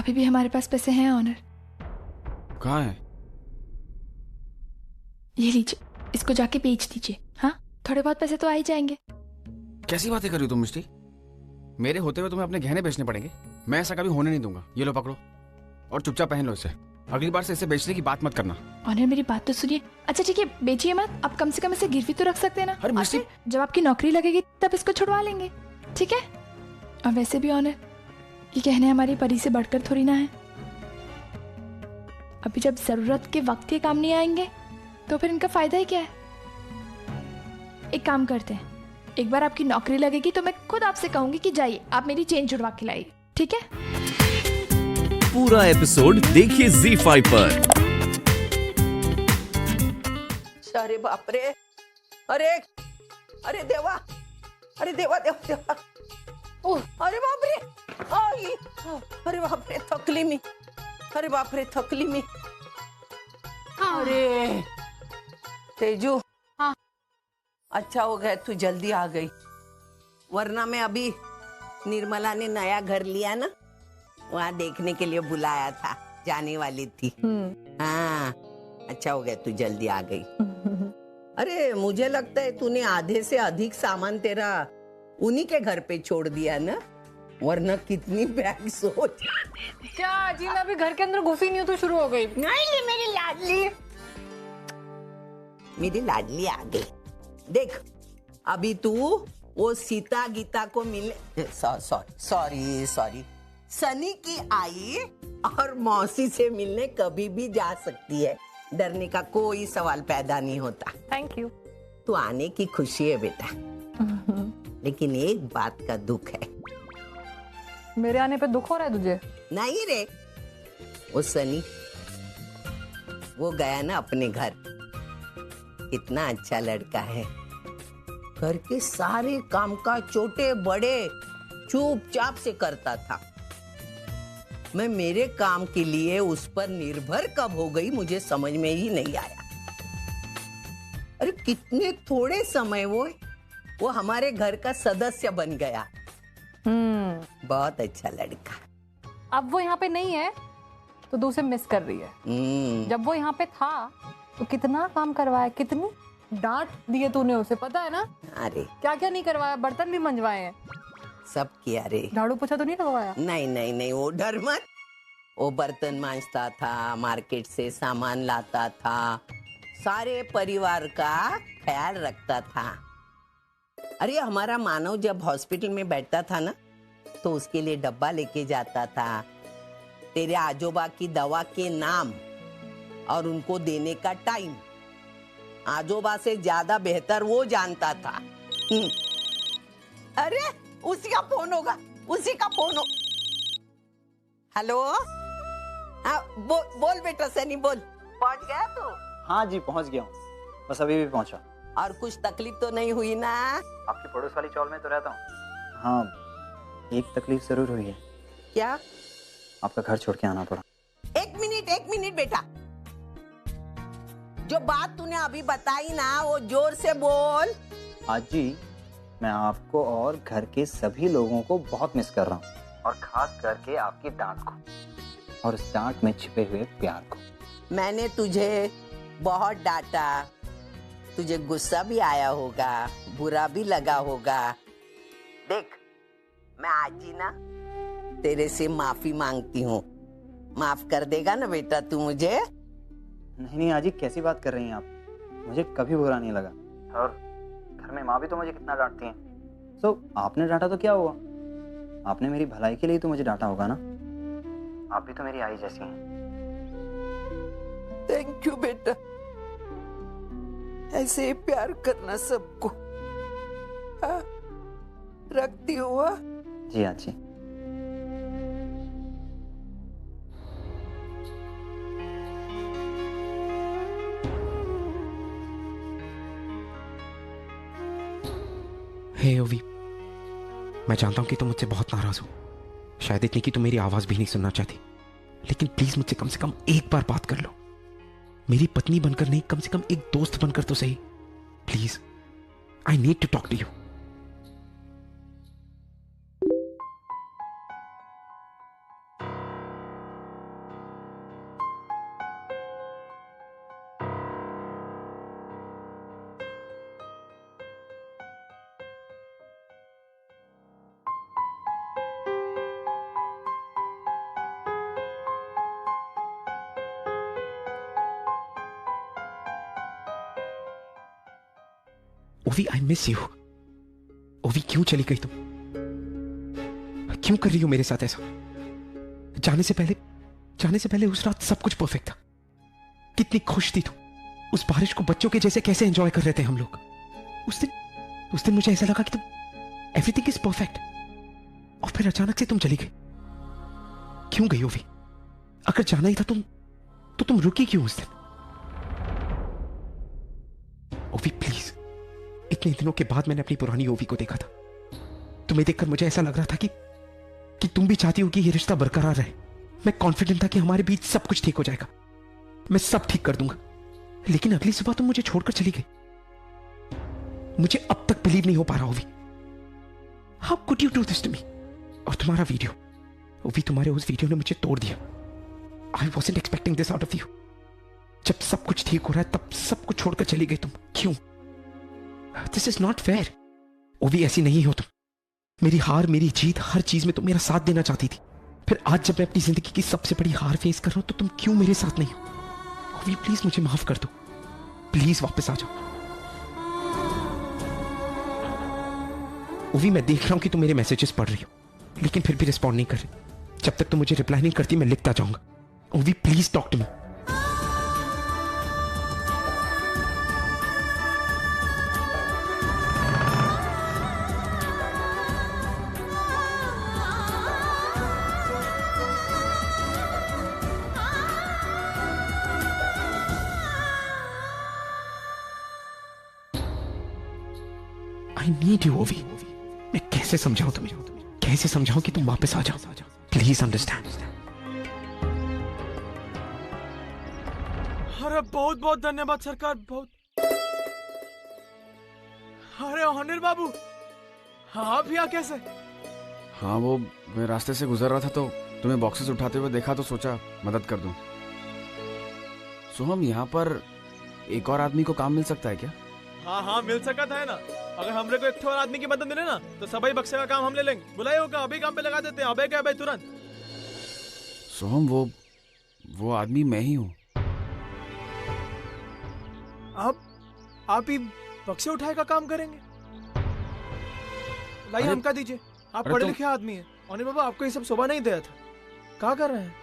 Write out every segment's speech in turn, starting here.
अभी भी हमारे पास पैसे हैं ऑनर। कहाँ है? ये लीजिए, इसको जाके बेच दीजिए। हाँ, थोड़े बहुत पैसे तो आ ही जाएंगे। कैसी बातें कर रही हो तुम मिस्टी? मेरे होते हुए तुम्हें अपने गहने बेचने पड़ेंगे? मैं ऐसा कभी होने नहीं दूंगा। ये लो पकड़ो और चुपचाप पहन लो इसे। अगली बार से इसे बेचने की बात मत करना। ऑनर मेरी बात तो सुनिए। अच्छा ठीक है, बेचिए मत, आप कम से कम इसे गिरवी तो रख सकते हैं ना। अरे मिस्टी, जब आपकी नौकरी लगेगी तब इसको छुड़वा लेंगे, ठीक है? और वैसे भी ऑनर, ये गहने हमारी परी से बढ़कर थोड़ी ना है। अभी जब जरूरत के वक्त ये काम नहीं आएंगे तो फिर इनका फायदा ही क्या है? एक काम करते हैं, एक बार आपकी नौकरी लगेगी तो मैं खुद आपसे कहूंगी कि जाइए आप मेरी चेन जुड़वा के लाइए, ठीक है? पूरा एपिसोड देखिए ZEE5 पर। अरे बाप रे, अरे अरे देवा, अरे देवा देवा देवा, अरे बाप रे, आई, अरे बाप रे थकली मी, अरे बाप रे थकली मी। अरे तेजू, हाँ। अच्छा हो गया तू जल्दी आ गई, वरना मैं अभी निर्मला ने नया घर लिया ना, वहाँ देखने के लिए बुलाया था, जाने वाली थी। हाँ, अच्छा हो गया तू जल्दी आ गई। अरे मुझे लगता है तूने आधे से अधिक सामान तेरा उन्हीं के घर पे छोड़ दिया ना, वरना कितनी बैग सोच। क्या जी, मैं अभी घर के अंदर घुसी नहीं हूँ तो शुरू हो गई। नहीं मेरी लाडली, मेरी लाडली आ गई। देख अभी तू वो सीता गीता को मिले, सॉरी सनी की आई और मौसी से मिलने कभी भी जा सकती है, डरने का कोई सवाल पैदा नहीं होता। Thank you. तू आने की खुशी है बेटा, लेकिन एक बात का दुख है। मेरे आने पे दुख हो रहा है तुझे? नहीं रे, वो सनी वो गया ना अपने घर, कितना अच्छा लड़का है, घर के सारे काम का छोटे बड़े चुपचाप से करता था। मैं मेरे काम के लिए उस पर निर्भर कब हो गई मुझे समझ में ही नहीं आया। अरे कितने थोड़े समय वो हमारे घर का सदस्य बन गया। बहुत अच्छा लड़का। अब वो यहाँ पे नहीं है तो तू उसे मिस कर रही है। जब वो यहाँ पे था तो कितना काम करवाया, कितनी डांट दिए तूने उसे, पता है ना? अरे क्या क्या नहीं करवाया, बर्तन भी मंजवाए हैं, सब किया रे। झाड़ू पोछा तो नहीं लगवाया? नहीं वो डर मत, वो बर्तन मांजता था, मार्केट से सामान लाता था, सारे परिवार का ख्याल रखता था। अरे हमारा मानव जब हॉस्पिटल में बैठता था ना तो उसके लिए डब्बा लेके जाता था, तेरे आजोबा की दवा के नाम और उनको देने का टाइम आजोबा से ज्यादा बेहतर वो जानता था। अरे उसी का फोन होगा, उसी का फोन हो। हेलो, हाँ बोल बेटा सनी बोल, पहुंच गया तू? हाँ जी पहुंच गया हूँ, बस अभी भी पहुंचा। और कुछ तकलीफ तो नहीं हुई ना? आपकी पड़ोस वाली चौल में तो रहता हूँ। हाँ, एक तकलीफ जरूर हुई है। क्या? आपका घर छोड़ के आना पड़ा। एक मिनट बेटा, जो बात तूने अभी बताई ना वो जोर से बोल। आज जी मैं आपको और घर के सभी लोगों को बहुत मिस कर रहा हूँ, और खास करके आपकी डांट को और उस डांट में छिपे हुए प्यार को। मैंने तुझे बहुत डांटा, तुझे गुस्सा भी आया होगा, बुरा भी लगा होगा। देख मैं आज ही ना तेरे से माफी मांगती हूँ, माफ कर देगा ना बेटा तू मुझे? नहीं आजी, कैसी बात कर रही हैं आप? मुझे कभी बुरा नहीं लगा, और घर में माँ भी तो मुझे कितना डांटती हैं। तो आपने डांटा तो क्या हुआ, आपने मेरी भलाई के लिए तो मुझे डांटा होगा ना। आप भी तो मेरी आई जैसी हैं। थैंक यू बेटा, ऐसे ही प्यार करना सबको। हाँ, रखती हुआ। जी आजी। हे ओवी, मैं जानता हूं कि तुम मुझसे बहुत नाराज हो, शायद इतनी कि तुम मेरी आवाज भी नहीं सुनना चाहती, लेकिन प्लीज मुझसे कम से कम एक बार बात कर लो। मेरी पत्नी बनकर नहीं, कम से कम एक दोस्त बनकर तो सही। Please, I need to talk to you. Ovi I miss you. ओवी क्यों चली गई तुम? क्यों कर रही हो मेरे साथ ऐसा? जाने से पहले उस रात सब कुछ परफेक्ट था। कितनी खुश थी तुम। उस बारिश को बच्चों के जैसे कैसे एंजॉय कर रहे थे हम लोग। उस दिन मुझे ऐसा लगा कि तुम एवरीथिंग इज परफेक्ट, और फिर अचानक से तुम चली गई। क्यों गई ओवी? अगर जाना ही था तो तुम रुकी क्यों उस दिन? ओवी प्लीज। इतने दिनों के बाद मैंने अपनी पुरानी ओवी को देखा था। तुम्हें देखकर मुझे ऐसा लग रहा था कि तुम भी चाहती हो कि ये रिश्ता बरकरार रहे। मैं कॉन्फिडेंट था कि हमारे बीच सब कुछ ठीक हो जाएगा, मैं सब ठीक कर दूंगा। लेकिन अगली सुबह तुम मुझे छोड़कर चली गई। मुझे अब तक बिलीव नहीं हो पा रहा Ovi. How could you do this to me? और तुम्हारा वीडियो ओवी, तुम्हारे उस वीडियो ने मुझे तोड़ दिया। I wasn't expecting this out of you. जब सब कुछ ठीक हो रहा है तब सब कुछ छोड़कर चली गई तुम। क्यों? This is not fair. ओवी ऐसी नहीं हो तुम। मेरी हार, मेरी जीत, हर चीज में तुम मेरा साथ देना चाहती थी। फिर आज जब मैं अपनी जिंदगी की सबसे बड़ी हार फेस कर रहा हूं तो तुम क्यों मेरे साथ नहीं हो? ओवी प्लीज मुझे माफ कर दो। प्लीज वापस आ जाओ। ओवी मैं देख रहा हूं कि तुम मेरे मैसेजेस पढ़ रही हो, लेकिन फिर भी रिस्पॉन्ड नहीं कर रही। जब तक तुम मुझे रिप्लाई नहीं करती मैं लिखता जाऊंगा। Ovi please talk to me. I need you Ovi. मैं कैसे समझाऊं तुम्हें, कैसे समझाऊं कि तुम वापस आ जाओ? Please understand. अरे बहुत बहुत धन्यवाद सरकार, बहुत। अरे अनिल बाबू, आप यहाँ कैसे? हाँ, वो मैं रास्ते से गुजर रहा था तो तुम्हें बॉक्सेस उठाते हुए देखा तो सोचा मदद कर दूं। सोहम, यहाँ पर एक और आदमी को काम मिल सकता है क्या? हाँ हाँ मिल सकता है ना। अगर हमरे को एक और आदमी की मदद मिले ना तो सभी बक्से का काम हम ले लेंगे। बुलाए होगा अभी काम पे लगा देते हैं। अबे क्या भाई तुरंत। सोहम, वो आदमी मैं ही हूँ। आप ही बक्से उठाए का काम करेंगे? लाइए हमका दीजिए। आप पढ़े लिखे आदमी हैं। अनिल बाबा आपको ये सब शोभा नहीं दिया था। क्या कर रहे हैं?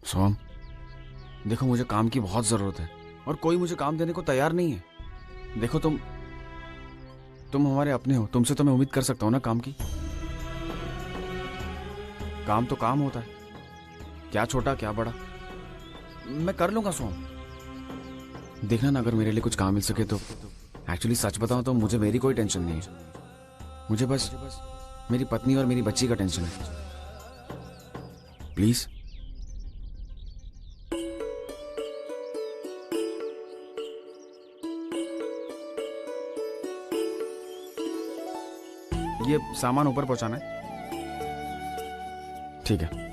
सोहम देखो, मुझे काम की बहुत जरूरत है और कोई मुझे काम देने को तैयार नहीं है। देखो तुम हमारे अपने हो, तुमसे तो मैं उम्मीद कर सकता हूँ ना काम की। काम तो काम होता है, क्या छोटा क्या बड़ा, मैं कर लूंगा सोहम। देखना ना, अगर मेरे लिए कुछ काम मिल सके तो। एक्चुअली सच बताऊं तो मुझे मेरी कोई टेंशन नहीं है। मुझे बस मेरी पत्नी और मेरी बच्ची का टेंशन है। प्लीज। ये सामान ऊपर पहुंचाना है? ठीक है।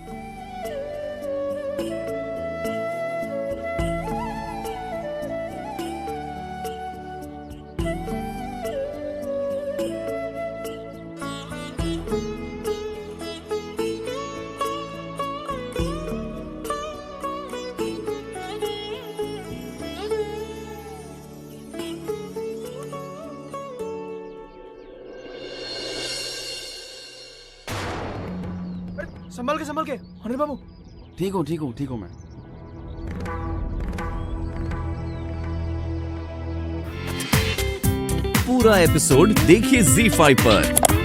संभल के अनिल बाबू। ठीक हूँ मैं। पूरा एपिसोड देखिए ZEE5 पर।